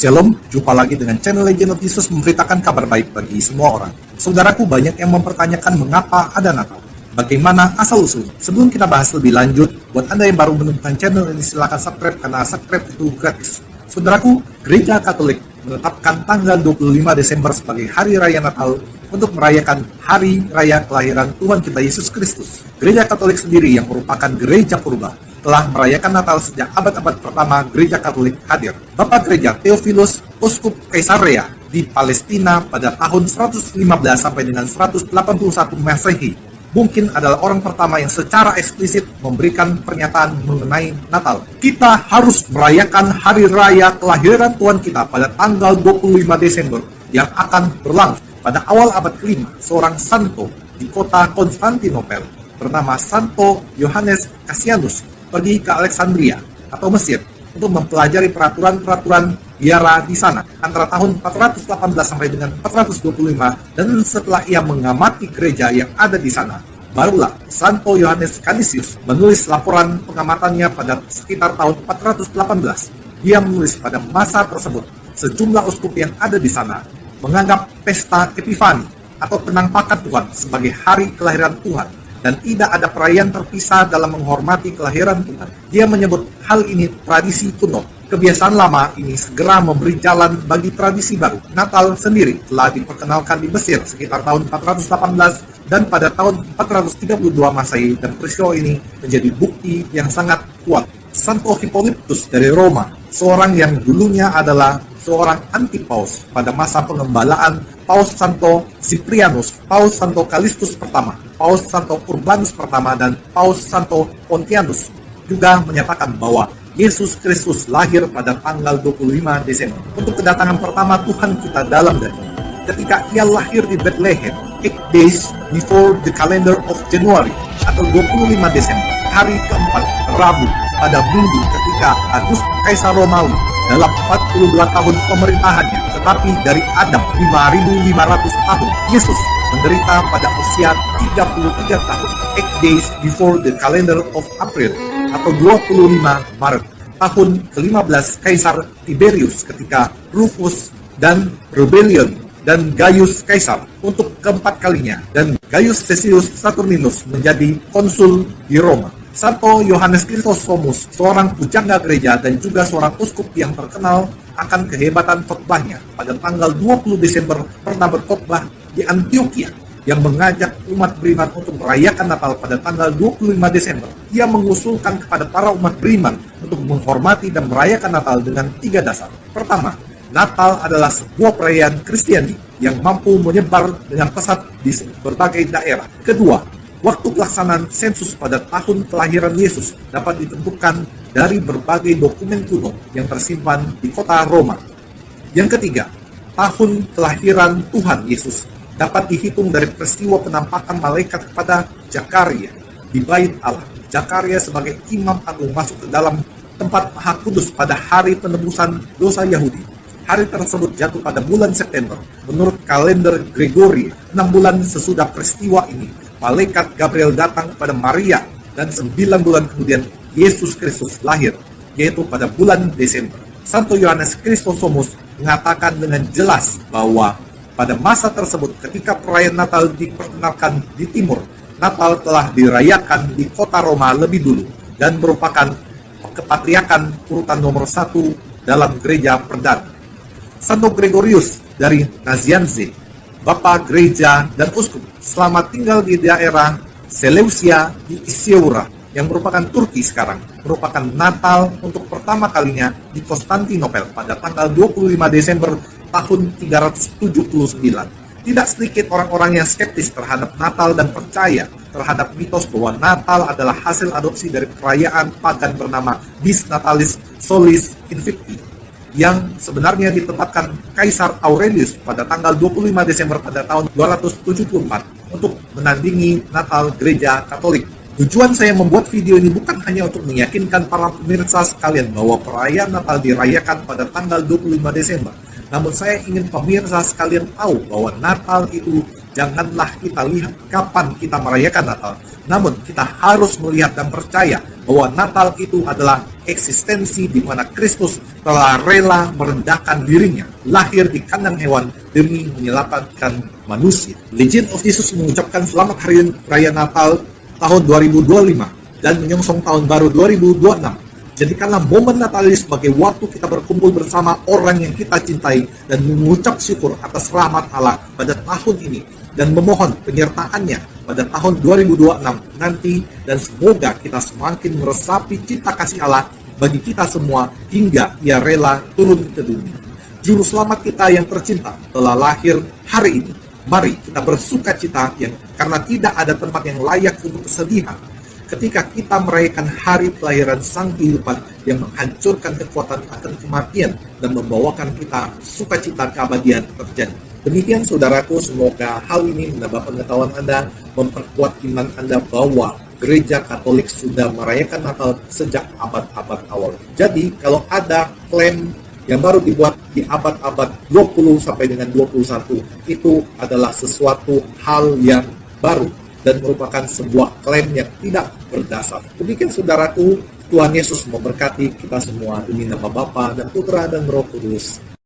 Shalom, jumpa lagi dengan channel Legend of Jesus memberitakan kabar baik bagi semua orang. Saudaraku, banyak yang mempertanyakan mengapa ada Natal. Bagaimana asal-usulnya? Sebelum kita bahas lebih lanjut, buat Anda yang baru menemukan channel ini, silakan subscribe karena subscribe itu gratis. Saudaraku, Gereja Katolik menetapkan tanggal 25 Desember sebagai Hari Raya Natal untuk merayakan Hari Raya Kelahiran Tuhan kita Yesus Kristus. Gereja Katolik sendiri yang merupakan gereja purba telah merayakan Natal sejak abad-abad pertama Gereja Katolik hadir. Bapak Gereja Theophilus, Uskup Kaisarea di Palestina pada tahun 115 sampai dengan 181 Masehi, mungkin adalah orang pertama yang secara eksplisit memberikan pernyataan mengenai Natal. Kita harus merayakan Hari Raya Kelahiran Tuhan kita pada tanggal 25 Desember yang akan berlangsung. Pada awal abad kelima, seorang santo di kota Konstantinopel bernama Santo Yohanes Cassianus pergi ke Alexandria atau Mesir untuk mempelajari peraturan-peraturan biara di sana antara tahun 418 sampai dengan 425, dan setelah ia mengamati gereja yang ada di sana, barulah Santo Yohanes Canisius menulis laporan pengamatannya pada sekitar tahun 418. Dia menulis pada masa tersebut sejumlah uskup yang ada di sana menganggap pesta Epifani atau penampakan Tuhan sebagai hari kelahiran Tuhan, dan tidak ada perayaan terpisah dalam menghormati kelahiran Tuhan. Dia menyebut hal ini tradisi kuno. Kebiasaan lama ini segera memberi jalan bagi tradisi baru. Natal sendiri telah diperkenalkan di Mesir sekitar tahun 418 dan pada tahun 432 Masehi, dan peristiwa ini menjadi bukti yang sangat kuat. Santo Hippolytus dari Roma, seorang yang dulunya adalah seorang anti-paus pada masa pengembalaan Paus Santo Cyprianus, Paus Santo Callistus pertama, Paus Santo Urbanus pertama, dan Paus Santo Pontianus juga menyatakan bahwa Yesus Kristus lahir pada tanggal 25 Desember. Untuk kedatangan pertama Tuhan kita dalam daging, ketika ia lahir di Bethlehem 8 days before the calendar of January atau 25 Desember, hari keempat Rabu pada minggu ketika Augustus Kaisar Romawi dalam 42 tahun pemerintahannya. Tetapi dari Adam 5.500 tahun, Yesus menderita pada usia 33 tahun, 8 days before the calendar of April atau 25 Maret tahun ke-15 Kaisar Tiberius, ketika Rufus dan Rebellion dan Gaius Kaisar untuk keempat kalinya, dan Gaius Caesius Saturninus menjadi konsul di Roma. Santo Yohanes Chrysostomus, seorang pujangga gereja dan juga seorang uskup yang terkenal akan kehebatan khotbahnya, pada tanggal 20 Desember pernah berkhotbah di Antioquia yang mengajak umat beriman untuk merayakan Natal pada tanggal 25 Desember. Ia mengusulkan kepada para umat beriman untuk menghormati dan merayakan Natal dengan 3 dasar. Pertama, Natal adalah sebuah perayaan Kristiani yang mampu menyebar dengan pesat di berbagai daerah. Kedua, waktu pelaksanaan sensus pada tahun kelahiran Yesus dapat ditentukan dari berbagai dokumen kuno yang tersimpan di kota Roma. Yang ketiga, tahun kelahiran Tuhan Yesus dapat dihitung dari peristiwa penampakan malaikat kepada Zakaria di Bait Allah. Zakaria sebagai imam agung masuk ke dalam tempat Maha Kudus pada hari penebusan dosa Yahudi. Hari tersebut jatuh pada bulan September. Menurut kalender Gregoria, 6 bulan sesudah peristiwa ini, malaikat Gabriel datang kepada Maria, dan 9 bulan kemudian Yesus Kristus lahir, yaitu pada bulan Desember. Santo Yohanes Chrysostomus mengatakan dengan jelas bahwa pada masa tersebut, ketika perayaan Natal diperkenalkan di timur, Natal telah dirayakan di kota Roma lebih dulu dan merupakan kepatriakan urutan nomor 1 dalam gereja perdana. Santo Gregorius dari Nazianze, Bapak Gereja dan Uskup, selamat tinggal di daerah Seleucia di Isioura yang merupakan Turki sekarang, merupakan Natal untuk pertama kalinya di Konstantinopel pada tanggal 25 Desember tahun 379. Tidak sedikit orang-orang yang skeptis terhadap Natal dan percaya terhadap mitos bahwa Natal adalah hasil adopsi dari perayaan pagan bernama Bis Natalis Solis Invicti, yang sebenarnya ditetapkan Kaisar Aurelius pada tanggal 25 Desember pada tahun 274 untuk menandingi Natal Gereja Katolik. Tujuan saya membuat video ini bukan hanya untuk meyakinkan para pemirsa sekalian bahwa perayaan Natal dirayakan pada tanggal 25 Desember. Namun saya ingin pemirsa sekalian tahu bahwa Natal itu janganlah kita lihat kapan kita merayakan Natal. Namun kita harus melihat dan percaya bahwa Natal itu adalah eksistensi di mana Kristus telah rela merendahkan dirinya, lahir di kandang hewan demi menyelamatkan manusia. Legend of Jesus mengucapkan selamat hari raya Natal tahun 2025 dan menyongsong tahun baru 2026. Jadikanlah momen Natal ini sebagai waktu kita berkumpul bersama orang yang kita cintai dan mengucap syukur atas rahmat Allah pada tahun ini dan memohon penyertaannya pada tahun 2026 nanti, dan semoga kita semakin meresapi cinta kasih Allah bagi kita semua hingga Ia rela turun ke dunia. Juru selamat kita yang tercinta telah lahir hari ini. Mari kita bersuka cita karena tidak ada tempat yang layak untuk kesedihan ketika kita merayakan hari kelahiran Sang Kehidupan yang menghancurkan kekuatan akan kematian dan membawakan kita sukacita keabadian terjadi. Demikian saudaraku, semoga hal ini menambah pengetahuan Anda, memperkuat iman Anda bahwa Gereja Katolik sudah merayakan Natal sejak abad-abad awal. Jadi kalau ada klaim yang baru dibuat di abad-abad 20 sampai dengan 21, itu adalah sesuatu hal yang baru dan merupakan sebuah klaim yang tidak berdasar. Demikian saudaraku, Tuhan Yesus memberkati kita semua demi nama Bapa dan Putra dan Roh Kudus.